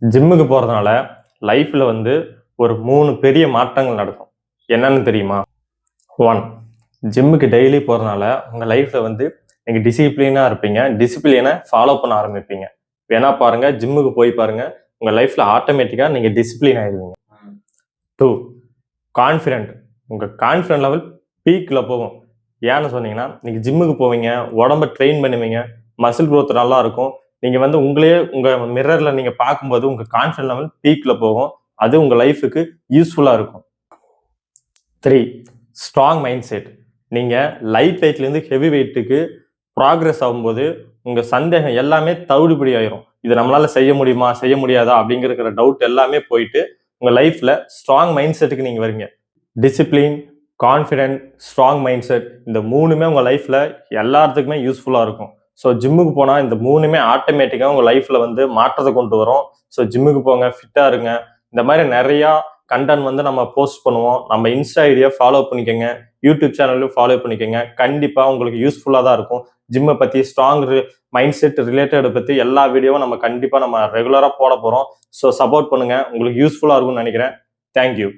ஜிம்முக்கு போகிறதுனால லைஃப்பில் ஒரு 3 பெரிய மாற்றங்கள் நடக்கும். என்னன்னு தெரியுமா? 1, ஜிம்முக்கு டெய்லி போகிறதுனால உங்கள் லைஃப்பில் நீங்கள் டிசிப்ளினாக இருப்பீங்க. டிசிப்ளினை ஃபாலோ பண்ண ஆரம்பிப்பீங்க. வேணா பாருங்கள், ஜிம்முக்கு போய் பாருங்கள், உங்கள் லைஃப்பில் ஆட்டோமேட்டிக்காக நீங்கள் டிசிப்ளின் ஆயிடுவீங்க. 2, கான்ஃபிடென்ட். உங்கள் கான்ஃபிடென்ட் லெவல் பீக்கில் போகும். ஏன்னு சொன்னீங்கன்னா, நீங்கள் ஜிம்முக்கு போவீங்க, உடம்ப ட்ரெயின் பண்ணுவீங்க, மசில் க்ரோத் நல்லா இருக்கும். நீங்கள் உங்களையே உங்கள் மிரரில் நீங்கள் பார்க்கும்போது உங்கள் கான்ஃபிடென்ட் லெவல் பீக்கில் போகும். அது உங்கள் லைஃபுக்கு யூஸ்ஃபுல்லாக இருக்கும். 3, ஸ்ட்ராங் மைண்ட் செட். நீங்கள் லைட் வெயிட்லேருந்து ஹெவி வெயிட்டுக்கு ப்ராக்ரஸ் ஆகும்போது உங்கள் சந்தேகம் எல்லாமே தவிடுபடி ஆயிரும். இது நம்மளால் செய்ய முடியுமா, செய்ய முடியாதா அப்படிங்கிற டவுட் எல்லாமே போயிட்டு உங்கள் லைஃப்பில் ஸ்ட்ராங் மைண்ட் செட்டுக்கு நீங்கள் வரீங்க. Discipline, confident, strong mind set, இந்த 3மே உங்கள் லைஃப்பில் எல்லாத்துக்குமே யூஸ்ஃபுல்லாக இருக்கும். ஸோ ஜிம்முக்கு போனால் இந்த 3மே ஆட்டோமேட்டிக்காக உங்கள் லைஃப்பில் மாற்றத்தை கொண்டு வரும். ஸோ ஜிம்முக்கு போங்க, ஃபிட்டாக இருங்க. இந்த மாதிரி நிறையா கண்டென்ட் நம்ம போஸ்ட் பண்ணுவோம். நம்ம இன்ஸ்டா ஐடியா ஃபாலோ பண்ணிக்கோங்க, யூடியூப் சேனல்லையும் ஃபாலோ பண்ணிக்கோங்க. கண்டிப்பாக உங்களுக்கு யூஸ்ஃபுல்லாக தான் இருக்கும். ஜிம்மை பற்றி, ஸ்ட்ராங் மைண்ட் செட் ரிலேட்டடை பற்றி எல்லா வீடியோவும் நம்ம கண்டிப்பாக ரெகுலராக போட போகிறோம். ஸோ சப்போர்ட் பண்ணுங்கள், உங்களுக்கு யூஸ்ஃபுல்லாக இருக்கும்னு நினைக்கிறேன். தேங்க்யூ.